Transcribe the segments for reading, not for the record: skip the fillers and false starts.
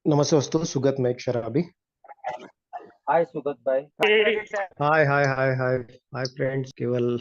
नमस्ते दोस्तों, सुगत मैं एक शराबी। हाय सुगत भाई। हाय हाय हाय हाय हाय फ्रेंड्स। केवल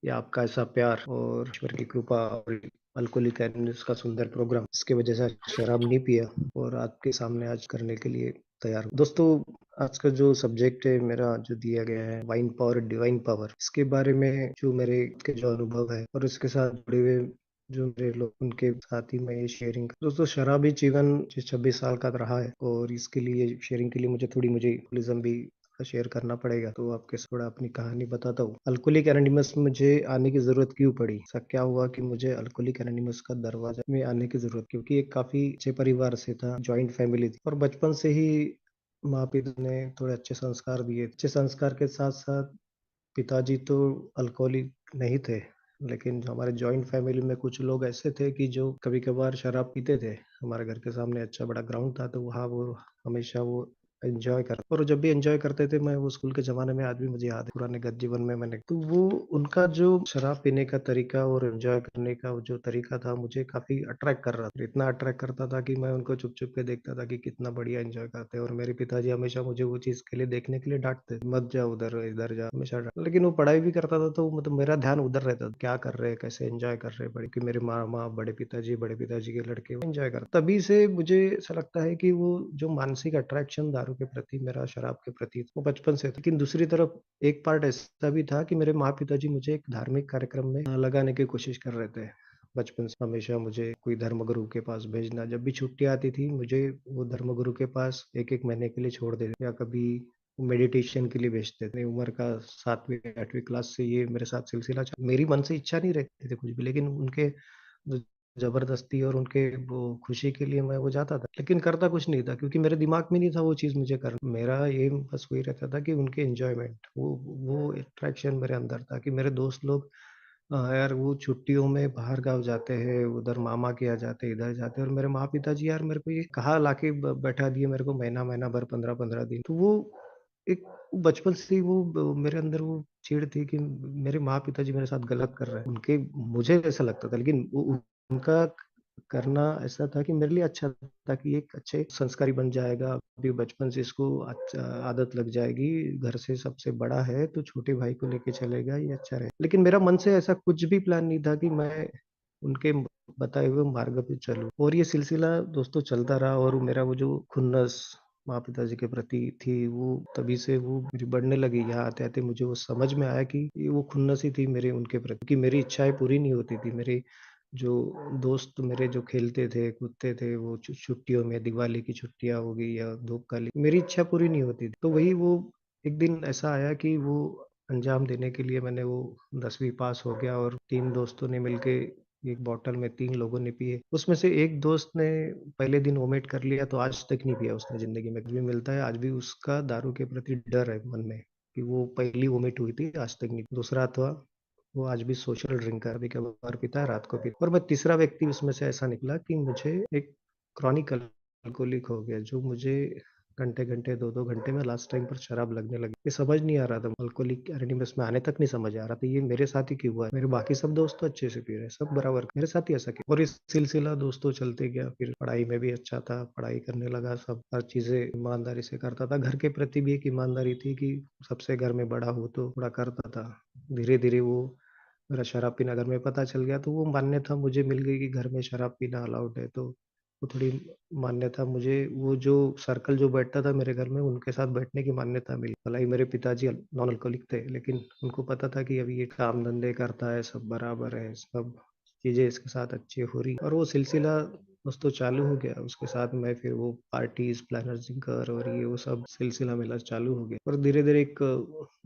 ये आपका ऐसा प्यार और ईश्वर की कृपा और अल्कोहलिक एनोनिमस का सुंदर प्रोग्राम, इसके वजह से आज शराब नहीं पिया और आपके सामने आज करने के लिए तैयार हूँ। दोस्तों, आज का जो सब्जेक्ट है मेरा जो दिया गया है, वाइन पावर डिवाइन पावर, इसके बारे में जो मेरे के जो अनुभव है और इसके साथ जुड़े हुए जो मेरे लोग, उनके साथ ही मैं ये शेयरिंग। दोस्तों, शराबी जीवन 26 साल का रहा है और इसके लिए शेयरिंग के लिए मुझे अल्कोहलिज्म भी शेयर करना पड़ेगा। तो आपके थोड़ा अपनी कहानी बताता हूँ। अल्कोहलिक एनोनिमस में मुझे आने की जरूरत क्यों पड़ी? ऐसा क्या हुआ कि मुझे अल्कोहलिक एनोनिमस का दरवाजा में आने की जरूरत, क्योंकि एक काफी अच्छे परिवार से था, जॉइंट फैमिली थी और बचपन से ही माँ पिता ने थोड़े अच्छे संस्कार दिए। अच्छे संस्कार के साथ साथ पिताजी तो अल्कोहलिक नहीं थे, लेकिन जो हमारे जॉइंट फैमिली में कुछ लोग ऐसे थे कि जो कभी कभार शराब पीते थे। हमारे घर के सामने अच्छा बड़ा ग्राउंड था, तो वहाँ वो हमेशा वो एंजॉय कर, और जब भी एंजॉय करते थे, मैं वो स्कूल के जमाने में आज भी मुझे याद है, पुराने गत जीवन में मैंने तो वो उनका जो शराब पीने का तरीका और एंजॉय करने का वो जो तरीका था, मुझे काफी अट्रैक्ट कर रहा था। इतना अट्रैक्ट करता था कि मैं उनको चुप चुप के देखता था कि कितना बढ़िया एंजॉय करते हैं, और मेरे पिताजी हमेशा मुझे वो चीज के लिए देखने के लिए डांटते, मत जा उधर, इधर जा, हमेशा लेकिन वो पढ़ाई भी करता था, तो मतलब मेरा ध्यान उधर रहता था, क्या कर रहे हैं, कैसे एंजॉय कर रहे हैं बड़े, कि मेरे माँ बड़े पिताजी के लड़के एंजॉय कर। तभी से मुझे ऐसा लगता है कि वो जो मानसिक अट्रैक्शन दारू के प्रति, मेरा शराब के प्रति, वो बचपन से था। लेकिन दूसरी तरफ एक पार्ट ऐसा भी था कि मेरे माँ पिताजी मुझे एक धार्मिक कार्यक्रम में लगाने की कोशिश कर रहे थे। बचपन से हमेशा मुझे कोई धर्मगुरु के पास भेजना, जब भी छुट्टी आती थी मुझे वो धर्मगुरु के पास एक एक महीने के लिए छोड़ देते, या कभी मेडिटेशन के लिए भेजते थे। उम्र का 7वीं 8वीं क्लास से ये मेरे साथ सिलसिला चला। मेरी मन से इच्छा नहीं रहती थी कुछ भी, लेकिन उनके जो जबरदस्ती और उनके वो खुशी के लिए मैं वो जाता था, लेकिन करता कुछ नहीं था, क्योंकि मेरे दिमाग में नहीं था वो चीज मुझे करना। मेरा एम बस वही रहता था कि उनके एंजॉयमेंट, वो अट्रैक्शन मेरे अंदर था कि मेरे दोस्त लोग यार वो छुट्टियों में बाहर गाँव जाते हैं, उधर मामा के यहाँ जाते हैं, इधर जाते हैं, और मेरे माँ पिताजी यार मेरे को ये कहाँ लाके बैठा दिए मेरे को, महीना महीना भर, 15 15 दिन। तो वो एक बचपन से ही वो मेरे अंदर वो चिढ़ थी कि मेरे माँ पिताजी मेरे साथ गलत कर रहे हैं, उनके, मुझे ऐसा लगता था, लेकिन उनका करना ऐसा था कि मेरे लिए अच्छा था, कि एक अच्छे संस्कारी बन जाएगा, अभी बचपन से इसको अच्छा आदत लग जाएगी, घर से सबसे बड़ा है तो छोटे भाई को लेके चलेगा, ये अच्छा रहे। लेकिन मेरा मन से ऐसा कुछ भी प्लान नहीं था कि मैं उनके बताए हुए मार्ग पे चलूं, और ये सिलसिला दोस्तों चलता रहा, और मेरा वो जो खुन्नस माँ पिताजी के प्रति थी, वो तभी से वो मेरी बढ़ने लगी। यहाँ आते आते मुझे वो समझ में आया कि ये वो खुन्नस ही थी मेरे उनके प्रति, कि मेरी इच्छाएं पूरी नहीं होती थी। मेरे जो दोस्त मेरे जो खेलते थे कूदते थे, वो छुट्टियों में, दिवाली की छुट्टियां हो गई या धूप काली, मेरी इच्छा पूरी नहीं होती थी। तो वही वो एक दिन ऐसा आया कि वो अंजाम देने के लिए मैंने वो 10वीं पास हो गया, और 3 दोस्तों ने मिलके एक बोतल में 3 लोगों ने पिए। उसमें से एक दोस्त ने पहले दिन वोमिट कर लिया, तो आज तक नहीं पिया उसने जिंदगी में। भी मिलता है आज भी उसका दारू के प्रति डर है मन में, कि वो पहली वोमिट हुई थी, आज तक नहीं। दूसरा था, वो आज भी सोशल ड्रिंकर, भी कभार पीता है, रात को पीता है। और मैं तीसरा व्यक्ति उसमें से ऐसा निकला कि मुझे एक क्रॉनिक अल्कोहलिक हो गया, जो मुझे घंटे घंटे 2 2 घंटे में लास्ट टाइम पर शराब लगने लगी। ये समझ नहीं आ रहा था, अल्कोहलिक एनोनिमस में आने तक नहीं समझ आ रहा था ये मेरे साथ ही क्यों हुआ है। मेरे बाकी सब दोस्त तो अच्छे से पी रहे हैं, सब बराबर, मेरे साथ ही ऐसा क्यों? और इस सिलसिला दोस्तों चलते गया, फिर पढ़ाई में भी अच्छा था, पढ़ाई करने लगा, सब हर चीजें ईमानदारी से करता था। घर के प्रति भी एक ईमानदारी थी कि सबसे घर में बड़ा हो तो थोड़ा करता था। धीरे धीरे वो मेरा शराब पीना घर में पता चल गया, तो वो मान्यता मुझे मिल गई कि घर में शराब पीना अलाउड है। तो वो थोड़ी मान्यता मुझे, वो जो सर्कल जो बैठता था मेरे घर में, उनके साथ बैठने की मान्यता मिली। भले ही मेरे पिताजी नॉन अल्कोहलिक थे, लेकिन उनको पता था कि अभी ये काम धंधे करता है, सब बराबर है, सब चीजें इसके साथ अच्छी हो रही, और वो सिलसिला दोस्तों चालू हो गया। उसके साथ मैं फिर वो पार्टीज प्लानर्स कर, और ये वो सब सिलसिला मेरा चालू हो गया। और धीरे धीरे एक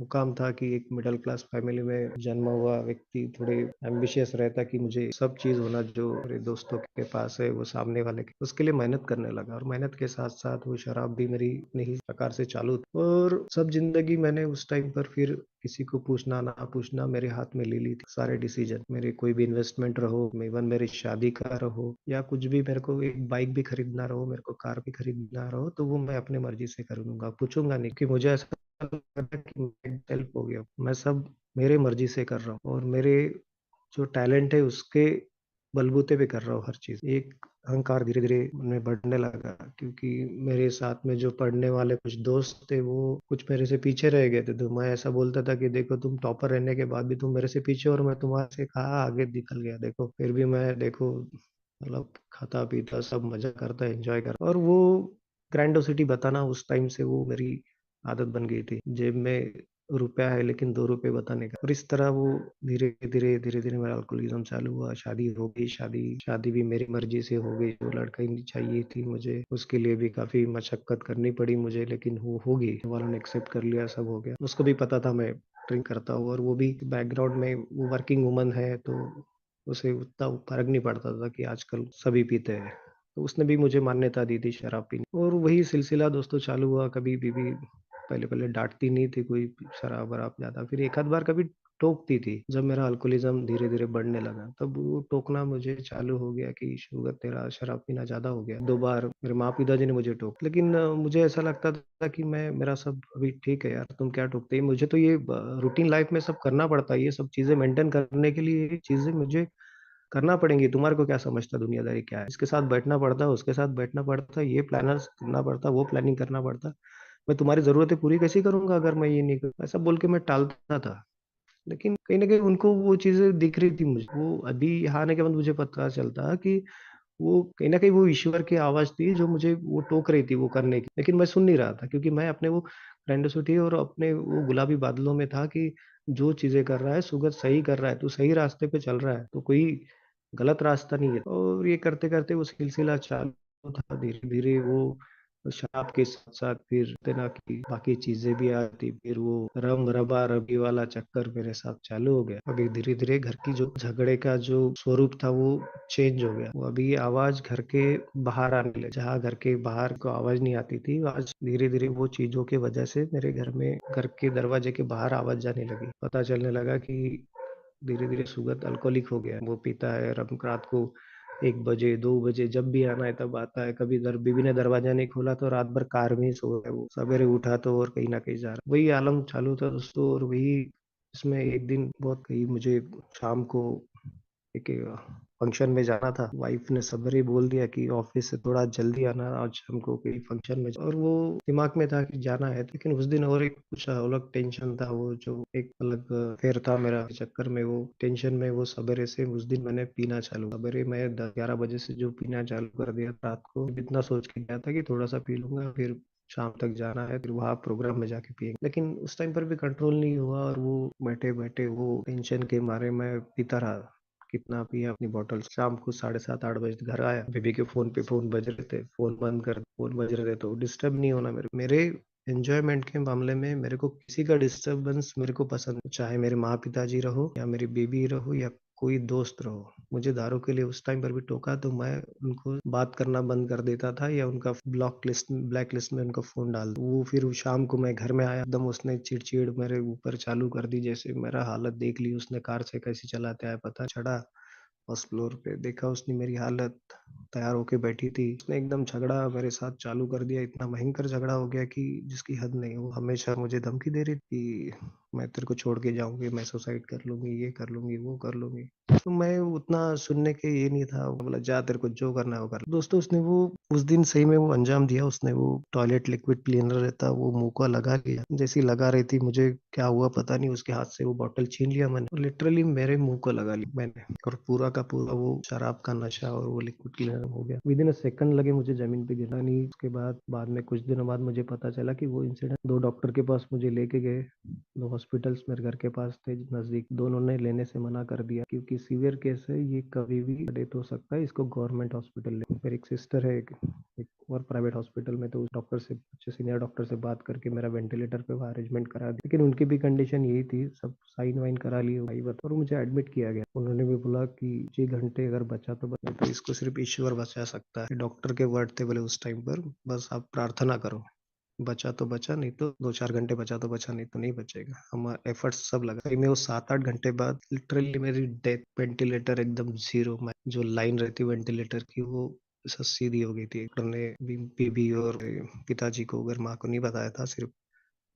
मुकाम था कि एक मिडिल क्लास फैमिली में जन्मा हुआ व्यक्ति थोड़े एम्बिशियस रहता कि मुझे सब चीज होना जो मेरे दोस्तों के पास है, वो सामने वाले के, उसके लिए मेहनत करने लगा। और मेहनत के साथ साथ वो शराब भी मेरी अपने ही प्रकार से चालू थी। और सब जिंदगी मैंने उस टाइम पर फिर किसी को पूछना ना पूछना मेरे हाथ में ले ली थी सारे डिसीजन। मेरे कोई भी इन्वेस्टमेंट रहो, इवन मेरी शादी का रहो, या कुछ भी, मेरे को एक बाइक भी खरीदना रहो, मेरे को कार भी खरीदना रहो, तो वो मैं अपने मर्जी से करूंगा, पूछूंगा नहीं। कि मुझे ऐसा लगा कि मैं सेल्फ हो गया, मैं सब मेरे मर्जी से कर रहा हूँ, और मेरे जो टैलेंट है उसके बलबूते पे कर रहा हूँ हर चीज। एक अहंकार धीरे-धीरे उनमें बढ़ने लगा, क्योंकि मेरे साथ में जो पढ़ने वाले कुछ दोस्त थे, वो कुछ मेरे से पीछे रह गए थे। तो मैं ऐसा बोलता था कि देखो, तुम टॉपर रहने के बाद भी तुम मेरे से पीछे हो और मैं तुम्हारे से कहाँ आगे निकल गया देखो। फिर भी मैं देखो मतलब खाता-पीता सब मज़ा करता, एन्जॉय करता, और वो ग्रैंडोसिटी बताना उस टाइम से वो मेरी आदत बन गई थी। जेब में रुपया है लेकिन ₹2 बताने का, और इस तरह वो धीरे-धीरे, धीरे-धीरे मेरा अल्कोहलिज़्म चालू हुआ। शादी हो गई, शादी शादी भी मेरी मर्ज़ी से हो गई, जो लड़का ही चाहिए थी मुझे, उसके लिए भी काफ़ी मशक्कत करनी पड़ी मुझे, लेकिन वो हो गई। घर वालों ने एक्सेप्ट कर लिया, सब हो गया। उसको भी पता था मैं ड्रिंक करता हूँ, और वो भी बैकग्राउंड में वो वर्किंग वुमन है, तो उसे उतना फ़र्क नहीं पड़ता था कि आजकल सभी पीते हैं। तो उसने भी मुझे मान्यता दी थी शराब पीने, और वही सिलसिला दोस्तों चालू हुआ। कभी बीवी पहले-पहले डाँटती नहीं थी, कोई शराब-वराब ज़्यादा, फिर एक आध बार कभी टोकती थी। जब मेरा अल्कोहलिज़्म धीरे-धीरे बढ़ने लगा, तब वो टोकना मुझे चालू हो गया कि शुगर, तेरा शराब पीना ज़्यादा हो गया। 2 बार मेरे माँ-पिताजी ने मुझे टोका, लेकिन मुझे ऐसा लगता था कि मैं मेरा सब अभी ठीक है यार, तुम क्या टोकते हो? मुझे तो ये रूटीन लाइफ़ में सब करना पड़ता है, ये सब चीज़ें मेंटेन करने के लिए ये चीज़ें मुझे करना पड़ेंगी। तुम्हारे को क्या समझता दुनियादारी क्या है? इसके साथ बैठना पड़ता है, उसके साथ बैठना पड़ता है, ये प्लानर्स करना पड़ता है, वो प्लानिंग करना पड़ता है। मैं तुम्हारी ज़रूरतें पूरी कैसे करूँगा अगर मैं ये नहीं करूँ? ऐसा बोल के मैं टालता था। लेकिन कहीं न कहीं उनको वो चीज़ें दिख रही थी मुझे। वो अभी यहाँ आने के बाद मुझे पता चलता कि वो कहीं न कहीं वो ईश्वर की आवाज़ थी जो मुझे वो टोक रही थी वो करने की। लेकिन मैं सुन नहीं रहा था, क्योंकि मैं अपने वो ग्रैंडियोसिटी और अपने वो गुलाबी बादलों में था कि जो चीज़ें कर रहा है सुगत सही कर रहा है, तू सही रास्ते पे चल रहा है, तो कोई गलत रास्ता नहीं है। और ये करते-करते वो सिलसिला चालू था, धीरे-धीरे वो शराब के साथ-साथ फिर कहते ना कि बाकी चीज़ें भी आती, फिर वो रम-रबा-रबी वाला चक्कर मेरे साथ चालू हो गया। अभी धीरे-धीरे घर की जो झगड़े का जो स्वरूप था वो चेंज हो गया। वो अभी आवाज़ घर के बाहर आने लगी। जहाँ घर के बाहर को आवाज़ नहीं आती थी, आज धीरे-धीरे वो चीज़ों की वजह से मेरे घर में, घर के दरवाजे के बाहर आवाज़ जाने लगी। पता चलने लगा कि धीरे-धीरे सुगत अल्कोहलिक हो गया है। वो पीता है रात को 1 बजे, 2 बजे जब भी आना है तब आता है। कभी बीवी ने दरवाज़ा नहीं खोला तो रात भर कार में ही सो रहा है वो। सवेरे उठा तो और कहीं न कहीं जा रहा है। वही आलम चालू था दोस्तों, और वही इसमें एक दिन बहुत कहीं मुझे शाम को एक फंक्शन में जाना था। वाइफ़ ने सवेरे बोल दिया कि ऑफ़िस से थोड़ा जल्दी आना, आज हमको कहीं फंक्शन में और वो दिमाग में था कि जाना है। लेकिन उस दिन और एक कुछ अलग टेंशन था, वो जो एक अलग अफ़ेयर था मेरा, इस चक्कर में वो टेंशन में वो सवेरे से उस दिन मैंने पीना चालू, सवेरे मैं 10-11 बजे से जो पीना चालू कर दिया रात को, इतना सोच के गया था कि थोड़ा-सा पी लूँगा, फिर शाम तक जाना है, फिर वहाँ प्रोग्राम में जाके पिएँगे। लेकिन उस टाइम पर भी कंट्रोल नहीं हुआ, और वो बैठे-बैठे वो टेंशन के मारे मैं पीता रहा। कितना पिया अपनी बॉटल। शाम को 7:30-8 बजे घर आया, बेबी के फ़ोन पे फ़ोन बज रहे थे, फ़ोन बंद कर, फ़ोन बज रहे थे तो डिस्टर्ब नहीं होना मेरे एन्जॉयमेंट के मामले में मेरे को किसी का डिस्टर्बेंस मेरे को पसंद नहीं। चाहे मेरे माँ-पिताजी रहो या मेरी बेबी रहो या कोई दोस्त रहो। मुझे दारू के लिए उस टाइम पर भी टोका तो मैं उनको बात करना बंद कर देता था, या उनका ब्लैक लिस्ट में उनका फ़ोन डाल वो फिर वो शाम को मैं घर में आया, एकदम उसने चिड़-चिड़ मेरे ऊपर चालू कर दी, जैसे मेरा हालत देख ली उसने, कार से कैसे चलाते आया पता चढ़ा। फर्स्ट फ्लोर पे देखा उसने मेरी हालत, तैयार होके बैठी थी। उसने एकदम झगड़ा मेरे साथ चालू कर दिया, इतना भयंकर झगड़ा हो गया कि जिसकी हद नहीं। वो हमेशा मुझे धमकी दे रही थी कि मैं तेरे को छोड़ के जाऊँगी, मैं सुसाइड कर लूँगी, ये कर लूँगी, वो कर लूँगी। तो मैं उतना सुनने के ये नहीं था, बोला जा तेरे को जो करना है वो कर। दोस्तों उसने वो उस दिन सही में वो अंजाम दिया, उसने वो टॉयलेट लिक्विड क्लीनर रहता है वो मुँह को लगा लिया। जैसे ही लगा रही थी, मुझे क्या हुआ पता नहीं, उसके हाथ से वो बॉटल छीन लिया मैंने, और लिटरली मेरे मुँह को लगा ली मैंने, और पूरा का पूरा वो शराब का नशा और वो लिक्विड क्लीनर हो गया। विदिन अ सेकंड लगे मुझे ज़मीन पे गिरना नहीं। उसके बाद में कुछ दिनों बाद मुझे पता चला कि वो इंसिडेंट 2 डॉक्टर के पास मुझे लेके गए। 2 हॉस्पिटल्स मेरे घर के पास थे नज़दीक, दोनों ने लेने से मना कर दिया क्योंकि सीवियर केस है, ये कभी भी डेथ हो सकता है, इसको गवर्नमेंट हॉस्पिटल ले। मेरी एक सिस्टर है, एक और प्राइवेट हॉस्पिटल में, तो उस डॉक्टर से, अच्छे सीनियर डॉक्टर से बात करके मेरा वेंटिलेटर पे वहाँ अरेंजमेंट करा दिया। लेकिन उनकी भी कंडीशन यही थी, सब साइन वाइन करा लिए भाई बता, और मुझे एडमिट किया गया। उन्होंने भी बोला कि 6 घंटे अगर बचा तो बचा, तो इसको सिर्फ ईश्वर बचा सकता है। डॉक्टर के वर्ड थे बोले उस टाइम पर, बस आप प्रार्थना करो, बचा तो बचा, नहीं तो 2-4 घंटे बचा तो बचा, नहीं तो नहीं बचेगा। हम एफर्ट्स सब लगा। सही में वो 7-8 घंटे बाद लिटरली मेरी डेथ, वेंटिलेटर एकदम ज़ीरो, मैं जो लाइन रहती है वेंटिलेटर की वो सीधी हो गई थी। डॉक्टर ने बीबी और पिताजी को, अगर माँ को नहीं बताया था, सिर्फ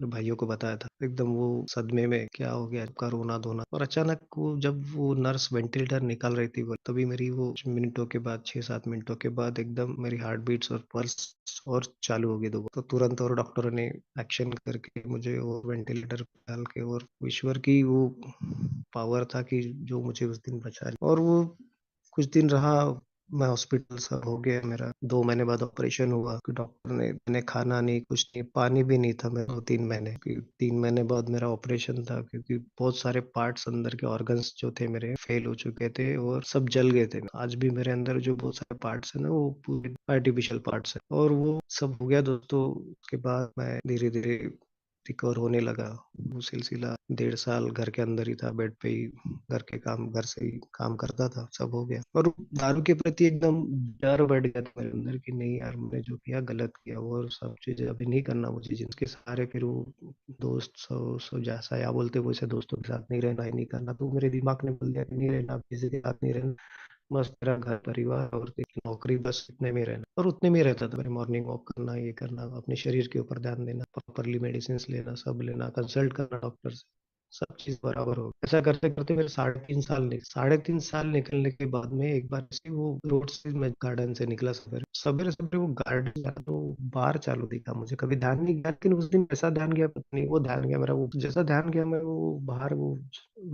मेरे भाइयों को बताया था। एकदम वो सदमे में क्या हो गया, सबका रोना-धोना और अचानक वो जब वो नर्स वेंटिलेटर निकाल रही थी वो तभी मेरी वो कुछ मिनटों के बाद 6-7 मिनटों के बाद एकदम मेरी हार्ट बीट्स और पल्स और चालू हो गई दोबारा। तो तुरंत और डॉक्टरों ने एक्शन करके मुझे वो वेंटिलेटर पे डाल के और ईश्वर की वो पावर था कि जो मुझे उस दिन बचा लिया और वो कुछ दिन रहा मैं हॉस्पिटल सा हो गया मेरा 2 महीने बाद ऑपरेशन हुआ कि डॉक्टर ने मैंने खाना नहीं, कुछ नहीं, पानी भी नहीं था मैं 2-3 महीने कि 3 महीने बाद मेरा ऑपरेशन था क्योंकि बहुत सारे पार्ट्स अंदर के ऑर्गन्स जो थे मेरे फेल हो चुके थे और सब जल गए थे। आज भी मेरे अंदर जो बहुत सारे पार्ट्स हैं ना वो पूरे आर्टिफिशियल पार्ट्स हैं और वो सब हो गया दोस्तों। उसके बाद मैं धीरे-धीरे रिकवर होने लगा। वो सिलसिला 1.5 साल घर के अंदर ही था, बेड पे ही घर से ही काम करता था, सब हो गया। और दारू के प्रति एकदम डर बैठ गया था मेरे अंदर कि नहीं यार मैंने जो किया गलत किया और सब चीज़ें अभी नहीं करना मुझे जिनके सहारे फिर वो दोस्त सो सो जैसा या बोलते वैसे दोस्तों के साथ नहीं रहना, ये नहीं करना। तो मेरे दिमाग ने बोल दिया कि नहीं रहना, किसी के साथ नहीं रहना। मस्त तेरा घर परिवार और तेरी नौकरी बस इतने में रहना और उतने में रहता था। मेरे मॉर्निंग वॉक करना, ये करना, अपने शरीर के ऊपर ध्यान देना, प्रॉपरली मेडिसिन लेना, सब लेना, कंसल्ट करना डॉक्टर से, सब चीज बराबर हो गया। ऐसा करते करते मेरे 3.5 साल निकलने के बाद में एक बार से वो रोड से मैं गार्डन से निकला सवेरे सवेरे सवेरे वो गार्डन तो बार चालू दिखा मुझे, कभी ध्यान नहीं गया लेकिन उस दिन ऐसा ध्यान गया पता नहीं, वो ध्यान गया मेरा, वो जैसा ध्यान गया मैं वो बाहर वो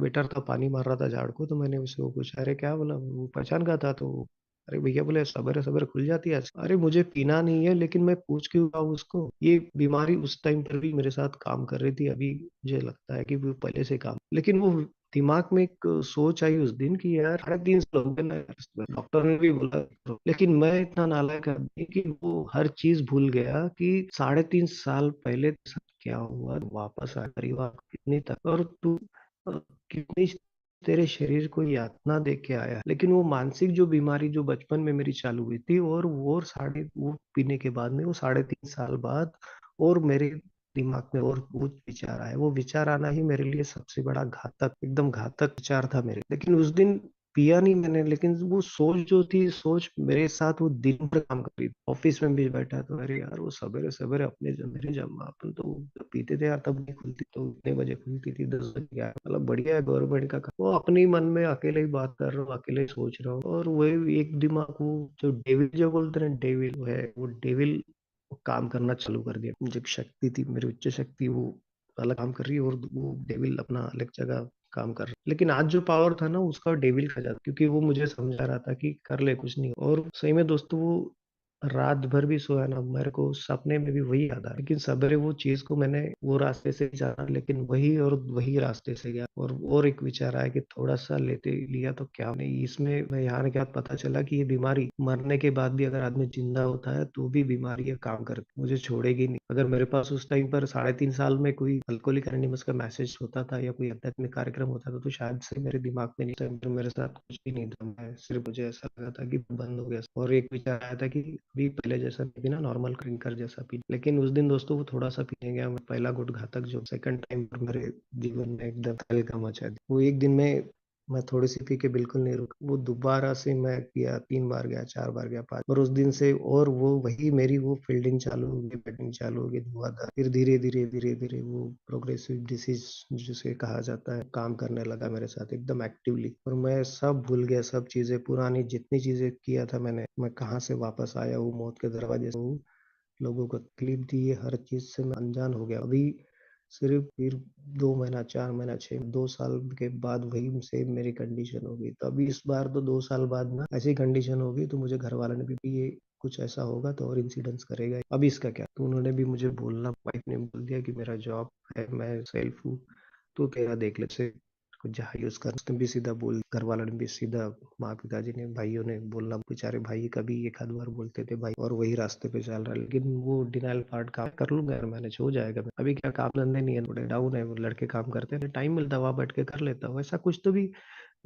वेटर था पानी मार रहा था झाड़ को, तो मैंने उससे वो पूछा अरे क्या बोला, वो पहचान का था तो अरे भैया बोले सवेरे सवेरे खुल जाती है आज। अरे मुझे पीना नहीं है लेकिन मैं पूछ क्यों रहा हूँ उसको, ये बीमारी उस टाइम पर भी मेरे साथ काम कर रही थी, अभी मुझे लगता है कि वो पहले से काम, लेकिन वो दिमाग में एक सोच आई उस दिन कि यार 3.5 साल हो गए ना यार, डॉक्टर ने भी बोला करो। लेकिन मैं इतना नालायक आदमी कि वो हर चीज भूल गया कि 3.5 साल पहले क्या हुआ, वापस आ परिवार कितनी तक और तू कितनी तेरे शरीर को यातना दे के आया। लेकिन वो मानसिक जो बीमारी जो बचपन में मेरी चालू हुई थी और वो पीने के बाद में वो 3.5 साल बाद और मेरे दिमाग में और वो विचार आया, वो विचार आना ही मेरे लिए सबसे बड़ा घातक एकदम घातक विचार था मेरे। लेकिन उस दिन पिया नहीं मैंने, लेकिन वो सोच जो थी सोच मेरे साथ वो दिन भर काम कर रही थी। ऑफिस में भी बैठा तो अरे यार वो सवेरे सवेरे अपने मेरे जब अपन तो जब पीते थे यार तब नहीं खुलती, तो इतने बजे खुलती थी 10 बजे यार, मतलब बढ़िया है गवर्नमेंट का काम। वो अपने ही मन में अकेले ही बात कर रहा हूँ, अकेले ही सोच रहा हूँ और वही एक दिमाग वो जो डेविल जो बोलते हैं डेविल वो है, वो डेविल काम करना चालू कर दिया। मुझे एक शक्ति थी, मेरी उच्च शक्ति वो अलग काम कर रही है और वो डेविल अपना अलग जगह काम कर रहा है। लेकिन आज जो पावर था ना उसका डेविल का ज्यादा, क्योंकि वो मुझे समझा रहा था कि कर ले कुछ नहीं, और सही में दोस्तों वो रात भर भी सोया ना, मेरे को सपने में भी वही याद आया। लेकिन सवेरे वो चीज को मैंने वो रास्ते से जाना, लेकिन वही और वही रास्ते से गया और एक विचार आया कि थोड़ा सा लेते लिया तो क्या नहीं, इसमें मैं यहाँ क्या पता चला कि ये बीमारी मरने के बाद भी अगर आदमी जिंदा होता है तो भी बीमारी ये काम करती, मुझे छोड़ेगी नहीं। अगर मेरे पास उस टाइम पर 3.5 साल में कोई अल्कोहलिक एनोनिमस का मैसेज होता था या कोई आध्यात्मिक कार्यक्रम होता था तो शायद से मेरे दिमाग में नहीं, टाइम पर मेरे साथ कुछ भी नहीं था, मैं सिर्फ मुझे ऐसा लगा था कि बंद हो गया और एक विचार आया था कि अभी पहले जैसा नहीं पीना, नॉर्मल ड्रिंकर जैसा पी। लेकिन उस दिन दोस्तों वो थोड़ा सा पीने गया मैं, पहला गुट घातक जो सेकंड टाइम पर मेरे जीवन में एकदम तहलका मचा दी। वो एक दिन में मैं थोड़ी सी पी के बिल्कुल नहीं रुका, वो दोबारा से मैं पिया, 3 बार गया, 4 बार गया, 5, और उस दिन से और वो वही मेरी वो फील्डिंग चालू हो गई, बैटिंग चालू हो गई धुआंधार। फिर धीरे धीरे धीरे धीरे वो प्रोग्रेसिव डिसीज जिसे कहा जाता है काम करने लगा मेरे साथ एकदम एक्टिवली, और मैं सब भूल गया, सब चीजें पुरानी जितनी चीजें किया था मैंने, मैं कहाँ से वापस आया हूँ मौत के दरवाजे से हूँ, लोगों को तकलीफ दी है, हर चीज से मैं अनजान हो गया। अभी सिर्फ फिर 2 महीना, 4 महीना, 2 साल के बाद वही सेम मेरी कंडीशन हो गई। तो अभी इस बार तो 2 साल बाद ना ऐसी कंडीशन होगी तो मुझे घर वालों ने भी ये कुछ ऐसा होगा तो और इंसिडेंस करेगा, अभी इसका क्या, तो उन्होंने भी मुझे बोलना, वाइफ ने बोल दिया कि मेरा जॉब है, मैं सेल्फ हूँ, तो तेरा देख ले से कुछ जहाँ यूज कर, उसने भी सीधा बोल, घर वालों ने भी सीधा, माँ पिताजी ने, भाइयों ने बोलना, बेचारे भाई कभी एक आध बार बोलते थे भाई और वही रास्ते पे चल रहा है, लेकिन वो डिनाइल पार्ट काम कर लूंगा यार, मैनेज हो जाएगा। अभी क्या काम धंधे नहीं है, थोड़े डाउन है, वो लड़के काम करते हैं, टाइम मिलता है वहां बैठ के कर लेता हूँ, ऐसा कुछ तो भी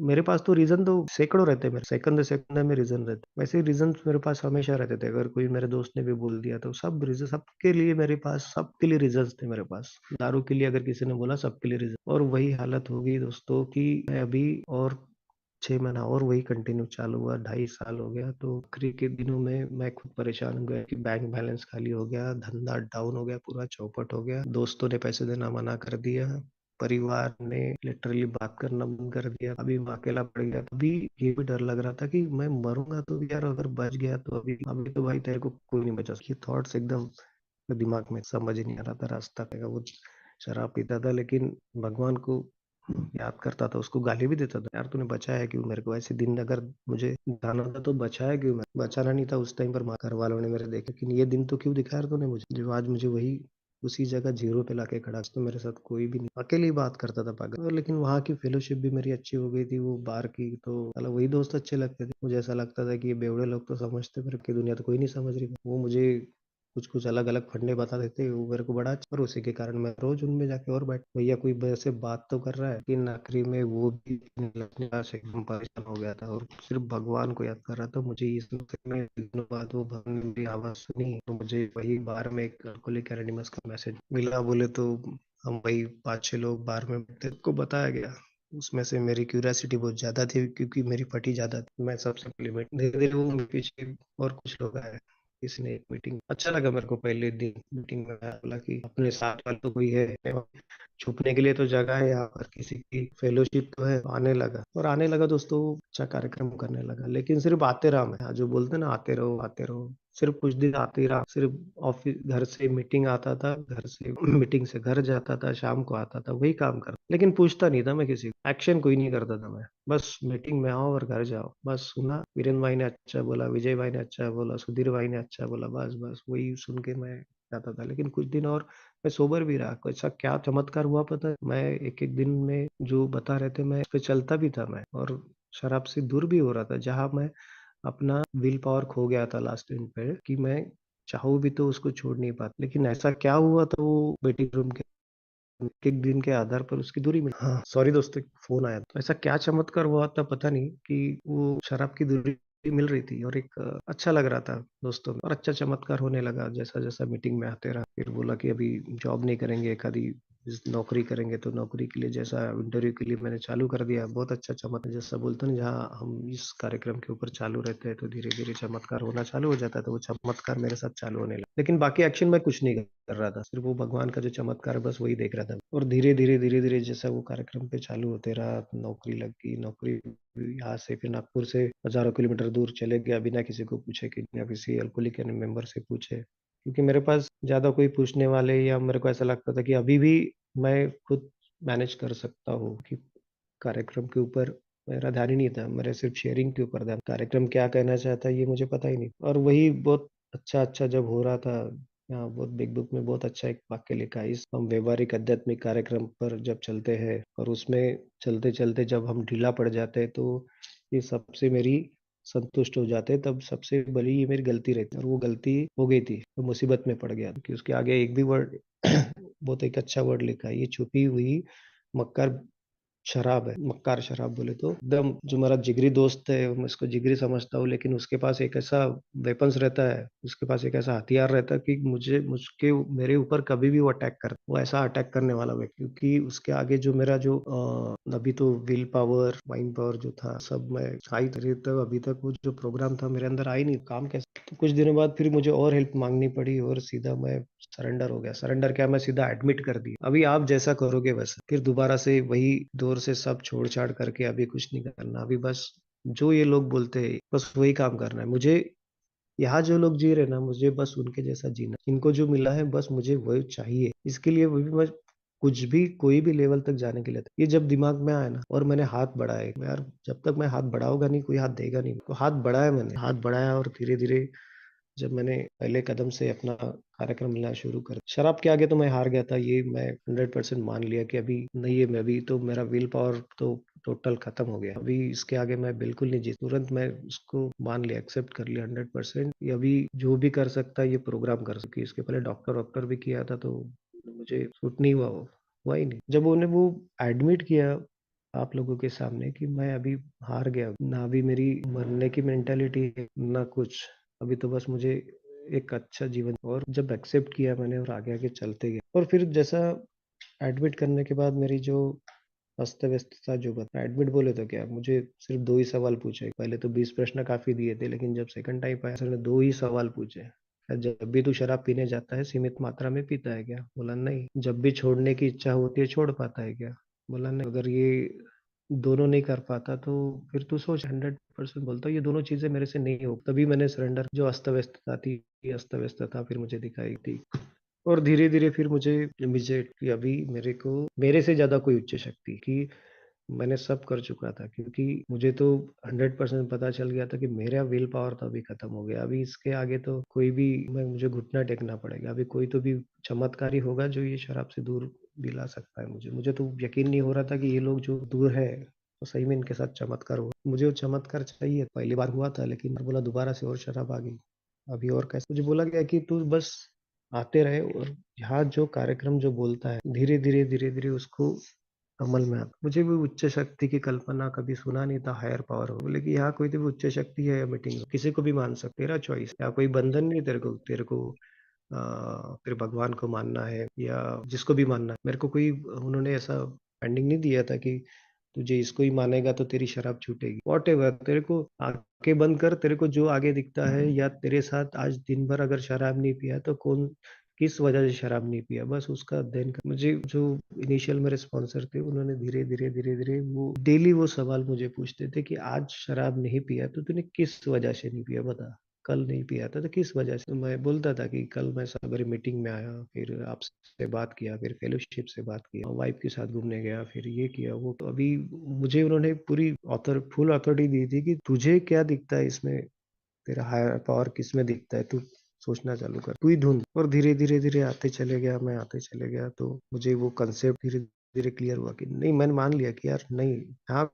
मेरे पास तो रीजन तो सैकड़ों रहते हैं, मेरे सेकंड सेकंड में रीजन रहते, वैसे रीजन मेरे पास हमेशा रहते थे। अगर कोई मेरे दोस्त ने भी बोल दिया तो सब रीजन, सबके लिए मेरे पास, सबके लिए रीजन थे मेरे पास। दारू के लिए अगर किसी ने बोला, सबके लिए रीजन, और वही हालत होगी दोस्तों कि मैं अभी और 6 महीना और वही कंटिन्यू चालू हुआ, 2.5 साल हो गया। तो आखिरी के दिनों में मैं खुद परेशान हो गया कि बैंक बैलेंस खाली हो गया, धंधा डाउन हो गया, पूरा चौपट हो गया। दोस्तों ने पैसे देना मना कर दिया, परिवार ने लिटरली बात करना बंद कर दिया। अभी मैं अकेला पड़ गया। अभी ये भी डर लग रहा था कि मैं मरूंगा तो यार, अगर बच गया तो अभी अभी तो भाई तेरे को कोई नहीं बचा। ये थॉट्स एकदम दिमाग में, समझ ही नहीं आ रहा था रास्ता क्या। वो शराब पीता था लेकिन भगवान को याद करता था, उसको गाली भी देता था, यार तूने बचाया क्यों मेरे को। ऐसे दिन अगर मुझे जाना था तो बचाया क्यों। मैं बचाना नहीं था उस टाइम पर, घर वालों ने मेरे देखे, लेकिन ये दिन तो क्यों दिखाया यार तूने मुझे, जो आज मुझे वही उसी जगह जीरो पे लाके खड़ा। तो मेरे साथ कोई भी नहीं, अकेले ही बात करता था पागल। और लेकिन वहाँ की फेलोशिप भी मेरी अच्छी हो गई थी, वो बार की, तो साला वही दोस्त अच्छे लगते थे मुझे। ऐसा लगता था कि ये बेवड़े लोग तो समझते, पर की दुनिया तो कोई नहीं समझ रही। वो मुझे कुछ कुछ अलग अलग फंडे बता देते, वो मेरे को बड़ा अच्छा, और उसी के कारण मैं रोज उनमें जाके और बैठ, भैया कोई मेरे से बात तो कर रहा है। लेकिन आखिरी में वो भी से एकदम परेशान हो गया था और सिर्फ भगवान को याद कर रहा था। मुझे इस में दिनों बाद वो भगवान ने मेरी आवाज सुनी, तो मुझे वही बार में एक अल्कोहलिक एनोनिमस का मैसेज मिला। बोले तो हम वही 5-6 लोग बार में बैठे को बताया गया। उसमें से मेरी क्यूरियोसिटी बहुत ज्यादा थी, क्योंकि मेरी फटी ज्यादा थी। मैं सबसे पहले धीरे धीरे वो मेरे पीछे और कुछ लोग आए। किसी ने एक मीटिंग, अच्छा लगा मेरे को। पहले दिन मीटिंग में आया, बोला कि अपने साथ वाले तो कोई है, छुपने के लिए तो जगह है यहाँ पर, किसी की फेलोशिप तो है। आने लगा और आने लगा दोस्तों, अच्छा कार्यक्रम करने लगा। लेकिन सिर्फ आते रहा मैं, जो बोलते ना आते रहो आते रहो। सिर्फ कुछ दिन आते ही रहा, सिर्फ ऑफिस, घर से मीटिंग आता था, घर से मीटिंग से घर जाता था, शाम को आता था, वही काम करता। लेकिन पूछता नहीं था मैं किसी को, एक्शन कोई नहीं करता था मैं। बस मीटिंग में आओ और घर जाओ, बस सुना, वीरेंद्र भाई ने अच्छा बोला, विजय भाई ने अच्छा बोला, सुधीर भाई ने अच्छा बोला, बस बस वही सुन के मैं जाता था। लेकिन कुछ दिन और मैं सोबर भी रहा। ऐसा क्या चमत्कार हुआ पता है, मैं एक एक दिन में जो बता रहे थे मैं उस पे चलता भी था मैं, और शराब से दूर भी हो रहा था। जहां मैं अपना विल पावर खो गया था लास्ट टाइम पे, कि मैं चाहूँ भी तो उसको छोड़ नहीं पाता। लेकिन ऐसा क्या हुआ था, वो वेटिंग रूम के एक दिन के आधार पर उसकी दूरी मिली। हाँ सॉरी दोस्तों, फोन आया। तो ऐसा क्या चमत्कार हुआ था पता नहीं, कि वो शराब की दूरी मिल रही थी और एक अच्छा लग रहा था दोस्तों में, और अच्छा चमत्कार होने लगा जैसा जैसा मीटिंग में आते रहा। फिर बोला कि अभी जॉब नहीं करेंगे, एक आधी नौकरी करेंगे। तो नौकरी के लिए जैसा इंटरव्यू के लिए मैंने चालू कर दिया, बहुत अच्छा चमत्कार, जैसा बोलते हैं जहाँ हम इस कार्यक्रम के ऊपर चालू रहते हैं तो धीरे धीरे चमत्कार होना चालू हो जाता है। तो वो चमत्कार मेरे साथ चालू होने लगा, लेकिन बाकी एक्शन मैं कुछ नहीं कर रहा था, सिर्फ वो भगवान का जो चमत्कार है बस वही देख रहा था। और धीरे धीरे जैसा वो कार्यक्रम पे चालू होते रहा, नौकरी लग गई। नौकरी यहाँ से फिर नागपुर से हजारों किलोमीटर दूर चले गया, बिना किसी को पूछे, कि बिना किसी अल्कोहलिक मेंबर से पूछे, क्योंकि मेरे पास ज्यादा कोई पूछने वाले, या मेरे को ऐसा लगता था कि अभी भी मैं खुद मैनेज कर सकता हूँ। कि कार्यक्रम के ऊपर मेरा ध्यान ही नहीं था, मेरे सिर्फ शेयरिंग के ऊपर ध्यान। कार्यक्रम क्या कहना चाहता है ये मुझे पता ही नहीं। और वही बहुत अच्छा अच्छा जब हो रहा था, यहाँ बहुत बिग बुक में बहुत अच्छा एक वाक्य लिखा है, इस हम व्यवहारिक आध्यात्मिक कार्यक्रम पर जब चलते हैं और उसमें चलते चलते जब हम ढीला पड़ जाते हैं, तो ये सबसे मेरी संतुष्ट हो जाते हैं, तब सबसे बड़ी ये मेरी गलती रहती है। और वो गलती हो गई थी, तो मुसीबत में पड़ गया, कि उसके आगे एक भी वर्ड बहुत एक अच्छा वर्ड लिखा है, ये छुपी हुई मक्कार शराब है। मक्कार शराब बोले तो एकदम, जो मेरा जिगरी दोस्त है मैं उसको जिगरी समझता हूँ, लेकिन उसके पास एक ऐसा वेपन्स रहता है, उसके पास एक ऐसा हथियार रहता है कि मुझे मुझके मेरे ऊपर कभी भी वो अटैक कर, वो ऐसा अटैक करने वाला व्यक्ति, क्योंकि उसके आगे जो मेरा जो अभी तो विल पावर माइंड पावर जो था सब मैं आई रही तब, अभी तक वो जो प्रोग्राम था मेरे अंदर आई नहीं, काम कैसे। तो कुछ दिनों बाद फिर मुझे और हेल्प मांगनी पड़ी, और सीधा मैं सरेंडर हो गया। सरेंडर क्या, मैं सीधा एडमिट कर दिया, अभी आप जैसा करोगे वैसा। फिर दोबारा से वही दौर से सब छोड़ छाड़ करके अभी कुछ नहीं करना, अभी बस जो ये लोग बोलते हैं बस वही काम करना है मुझे। यहाँ जो लोग जी रहे ना, मुझे बस उनके जैसा जीना, इनको जो मिला है बस मुझे वही चाहिए। इसके लिए वो भी मैं कुछ भी कोई भी लेवल तक जाने के लिए ये जब दिमाग में आया ना, और मैंने हाथ बढ़ाए यार, जब तक मैं हाथ बढ़ाऊंगा नहीं कोई हाथ देगा नहीं। तो हाथ बढ़ाया, मैंने हाथ बढ़ाया, और धीरे धीरे जब मैंने पहले कदम से अपना कार्यक्रम लेना शुरू कर, शराब के आगे तो मैं हार गया था, ये मैं 100% मान लिया कि अभी नहीं है। मैं अभी तो मेरा विल पावर तो टोटल खत्म हो गया, अभी इसके आगे मैं बिल्कुल नहीं जीत। तुरंत मैं उसको मान लिया, एक्सेप्ट कर लिया 100%। ये अभी जो भी कर सकता है ये प्रोग्राम कर सकती। इसके पहले डॉक्टर वॉक्टर भी किया था, तो मुझे सूट नहीं हुआ, वो हुआ ही नहीं। जब उन्हें वो एडमिट किया आप लोगों के सामने कि मैं अभी हार गया, ना अभी मेरी मरने की मेंटालिटी है ना कुछ, अभी तो बस मुझे एक अच्छा जीवन। और जब एक्सेप्ट किया मैंने और आगे आगे चलते गए, और फिर जैसा एडमिट करने के बाद मेरी जो अस्त व्यस्त था जो बता एडमिट बोले तो क्या, मुझे सिर्फ 2 ही सवाल पूछे। पहले तो 20 प्रश्न काफी दिए थे, लेकिन जब सेकंड टाइम आया सर ने 2 ही सवाल पूछे। "क्या जब भी तू शराब पीने जाता है सीमित मात्रा में पीता है क्या?" बोला नहीं। "जब भी छोड़ने की इच्छा होती है छोड़ पाता है क्या?" बोला नहीं। "अगर ये दोनों नहीं कर पाता तो फिर तू सोच।" 100% बोलता हूँ ये दोनों चीजें मेरे से नहीं हो। तभी मैंने सरेंडर, जो अस्त व्यस्तता थी, अस्त व्यस्तता फिर मुझे दिखाई थी। और धीरे-धीरे फिर मुझे इमीडिएट कि अभी मेरे से ज़्यादा कोई उच्च शक्ति कि मैंने सब कर चुका था, क्योंकि मुझे तो 100% पता चल गया था कि मेरा विल पावर तो अभी खत्म हो गया। अभी इसके आगे तो कोई भी मैं मुझे घुटना टेकना पड़ेगा। अभी कोई तो भी चमत्कारी होगा जो ये शराब से दूर दिला सकता है मुझे। मुझे तो यकीन नहीं हो रहा था कि ये लोग जो दूर है तो सही में इनके साथ चमत्कार हुआ। मुझे वो चमत्कार चाहिए। पहली बार हुआ था, लेकिन बोला दोबारा से और शराब आ गई। अभी और कैसे? मुझे बोला गया कि तू बस आते रहे और यहाँ जो कार्यक्रम जो बोलता है धीरे-धीरे, धीरे-धीरे उसको अमल में आता। मुझे भी उच्च शक्ति की कल्पना कभी सुना नहीं था, हायर पावर हो। बोले कि यहाँ कोई तो भी उच्च शक्ति है मीटिंग में, किसी को भी मान सकते, तेरा चॉइस। यहाँ कोई बंधन नहीं तेरे को फिर भगवान को मानना है या जिसको भी मानना है। मेरे को कोई उन्होंने ऐसा पेंडिंग नहीं दिया था कि तुझे इसको ही मानेगा तो तेरी शराब छूटेगी। व्हाटएवर, तेरे को आंखें बंद कर, तेरे को जो आगे दिखता है, या तेरे साथ आज दिन भर अगर शराब नहीं पिया तो कौन किस वजह से शराब नहीं पिया, बस उसका अध्ययन कर। मुझे जो इनिशियल मेरे स्पॉन्सर थे उन्होंने धीरे धीरे धीरे धीरे वो डेली वो सवाल मुझे पूछते थे कि आज शराब नहीं पिया तो तूने किस वजह से नहीं पिया बता। कल नहीं पिया था तो किस वजह से? तो मैं बोलता था कि कल मैं सवेरे मीटिंग में आया, फिर आपसे बात किया, फिर फेलोशिप से बात किया, वाइफ के साथ घूमने गया, फिर ये किया वो। तो अभी मुझे उन्होंने पूरी ऑथर फुल अथॉरिटी दी थी कि तुझे क्या दिखता है इसमें, तेरा हायर पावर किस में दिखता है, तू सोचना चालू कर, तू ही ढूंढ। और धीरे धीरे धीरे आते चले गया, मैं आते चले गया, तो मुझे वो कंसेप्ट धीरे धीरे क्लियर हुआ कि नहीं, मैंने मान लिया कि यार नहीं, हाँ,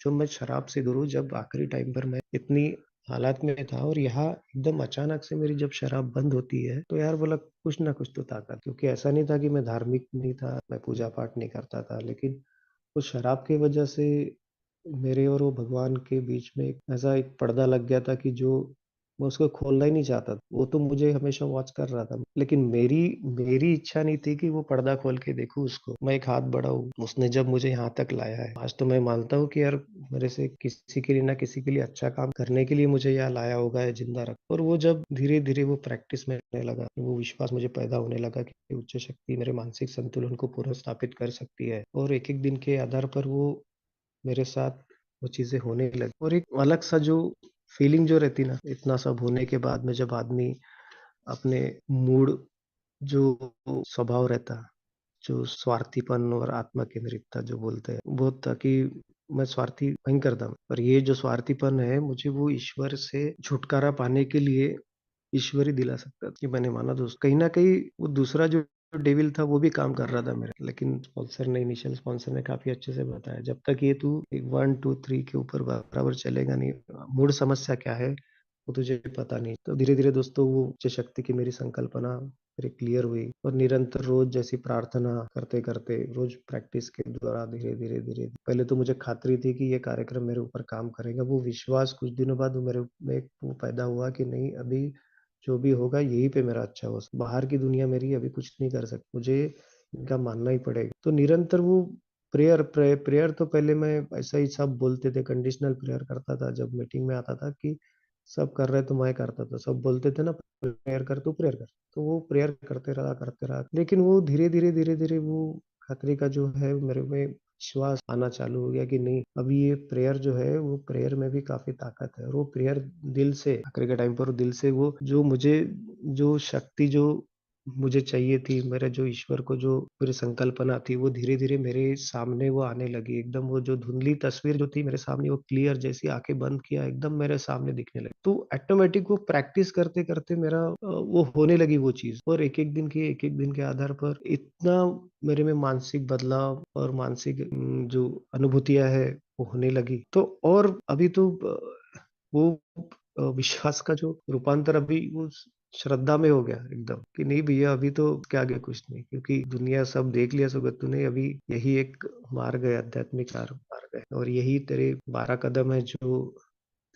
जो मैं शराब से दूर हूँ, जब आखिरी टाइम पर मैं इतनी हालात में था और यहाँ एकदम अचानक से मेरी जब शराब बंद होती है तो यार बोला कुछ ना कुछ तो ताकत। क्योंकि ऐसा नहीं था कि मैं धार्मिक नहीं था, मैं पूजा पाठ नहीं करता था, लेकिन उस शराब की वजह से मेरे और वो भगवान के बीच में ऐसा एक पर्दा लग गया था कि जो मैं उसको खोलना ही नहीं चाहता था। वो तो मुझे हमेशा वॉच कर रहा था, लेकिन मेरी मेरी इच्छा नहीं थी कि वो पर्दा खोल के देखूं उसको। मैं एक हाथ बढ़ाऊं, उसने जब मुझे यहाँ तक लाया है, आज तो मैं मानता हूँ कि यार मेरे से किसी के लिए ना किसी के लिए अच्छा काम करने के लिए मुझे यहाँ लाया होगा है, जिंदा रख। और वो जब धीरे धीरे वो प्रैक्टिस में होने लगा, वो विश्वास मुझे पैदा होने लगा कि उच्च शक्ति मेरे मानसिक संतुलन को पुनः स्थापित कर सकती है, और एक एक दिन के आधार पर वो मेरे साथ वो चीजें होने लगी। और एक अलग सा जो फीलिंग जो रहती ना, इतना सब होने के बाद में, जब आदमी अपने मूड, जो स्वभाव रहता, जो स्वार्थीपन और आत्मा केंद्रितता जो बोलते हैं, बहुत था कि मैं स्वार्थी भयंकर था। पर ये जो स्वार्थीपन है, मुझे वो ईश्वर से छुटकारा पाने के लिए ईश्वर ही दिला सकता था। कि मैंने माना दोस्त, कहीं ना कहीं वो दूसरा जो डेविल था वो भी काम कर रहा था मेरे, लेकिन स्पॉन्सर ने, इनिशियल स्पॉन्सर ने काफी अच्छे से बताया, जब तक ये तू एक 1 2 3 के ऊपर बराबर चलेगा नहीं, मूड समस्या क्या है वो तुझे पता नहीं। तो धीरे धीरे दोस्तों वो उच्च शक्ति की मेरी संकल्पना फिर क्लियर हुई, और निरंतर रोज जैसी प्रार्थना करते करते, रोज प्रैक्टिस के द्वारा धीरे धीरे धीरे, पहले तो मुझे खातरी थी कि ये कार्यक्रम मेरे ऊपर काम करेगा। वो विश्वास कुछ दिनों बाद वो मेरे में वो पैदा हुआ कि नहीं, अभी जो भी होगा यहीं पे मेरा अच्छा हो। बाहर की दुनिया मेरी अभी कुछ नहीं कर सकती, मुझे इनका मानना ही पड़ेगा। तो निरंतर वो प्रेयर तो पहले मैं ऐसा ही, सब बोलते थे, कंडीशनल प्रेयर करता था। जब मीटिंग में आता था कि सब कर रहे तो मैं करता था, सब बोलते थे ना प्रेयर कर, तो प्रेयर कर, तो वो प्रेयर करते रहा। लेकिन वो धीरे धीरे वो खतरे का जो है मेरे में विश्वास आना चालू हो गया कि नहीं, अभी ये प्रेयर जो है, वो प्रेयर में भी काफी ताकत है। और वो प्रेयर दिल से, आखिरी के टाइम पर दिल से वो जो मुझे, जो शक्ति जो मुझे चाहिए थी, मेरा जो ईश्वर को जो मेरी संकल्पना थी, वो धीरे धीरे मेरे सामने वो आने लगी। एकदम वो जो धुंधली तस्वीर जो थी मेरे सामने, वो क्लियर, जैसी आंखें बंद किया एकदम मेरे सामने दिखने लगी। तो ऑटोमेटिक वो प्रैक्टिस करते करते मेरा वो होने लगी वो चीज। और एक एक दिन के आधार पर इतना मेरे में मानसिक बदलाव और मानसिक जो अनुभूतियां है वो होने लगी। तो और अभी तो वो विश्वास का जो रूपांतर अभी वो श्रद्धा में हो गया एकदम, कि नहीं भैया अभी तो क्या आगे कुछ नहीं, क्योंकि दुनिया सब देख लिया सुगत तूने, अभी यही एक मार्ग है, आध्यात्मिक मार्ग है, और यही तेरे 12 कदम है जो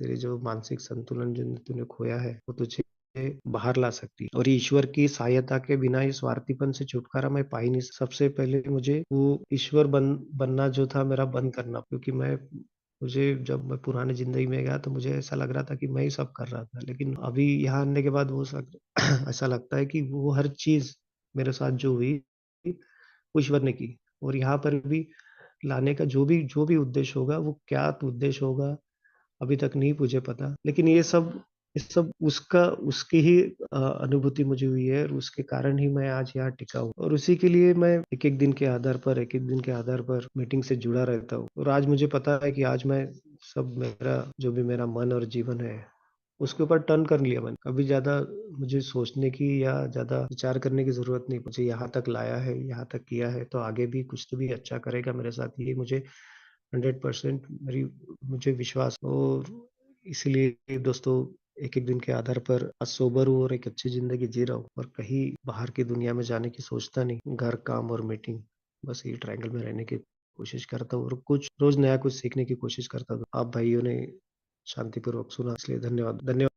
तेरे जो मानसिक संतुलन जो तूने खोया है वो तुझे बाहर ला सकती है। और ईश्वर की सहायता के बिना इस स्वार्थीपन से छुटकारा मैं पा ही नहीं सकता। सबसे पहले मुझे वो ईश्वर बनना जो था मेरा बंद करना, क्योंकि मुझे जब मैं पुरानी ज़िंदगी में गया तो मुझे ऐसा लग रहा था कि मैं ही सब कर रहा था। लेकिन अभी यहाँ आने के बाद वो सब ऐसा लगता है कि वो हर चीज़ मेरे साथ जो हुई, वो ईश्वर ने की। और यहाँ पर भी लाने का जो भी उद्देश्य होगा, वो क्या उद्देश्य होगा अभी तक नहीं मुझे पता। लेकिन ये सब उसकी ही अनुभूति मुझे हुई है, और उसके कारण ही मैं आज यहाँ टिका हूँ। और उसी के लिए मैं एक-एक दिन के आधार पर मीटिंग से जुड़ा रहता हूँ। और आज मुझे पता है कि आज मैं सब मेरा जो भी मेरा मन और जीवन है, उसके ऊपर टर्न कर लिया मैंने। अभी ज़्यादा मुझे सोचने की या ज़्यादा विचार करने की ज़रूरत नहीं। मुझे यहाँ तक लाया है, यहाँ तक किया है, तो आगे भी कुछ तो भी अच्छा करेगा मेरे साथ, ये मुझे 100% मेरी मुझे विश्वास। और इसीलिए दोस्तों, एक-एक दिन के आधार पर आज सोबर हूँ और एक अच्छी ज़िंदगी जी रहा हूँ, और कहीं बाहर की दुनिया में जाने की सोचता नहीं। घर, काम और मीटिंग, बस ये ट्रायंगल में रहने की कोशिश करता हूँ, और कुछ रोज़ नया कुछ सीखने की कोशिश करता हूँ। आप भाइयों ने शांतिपूर्वक सुना, इसलिए धन्यवाद। धन्यवाद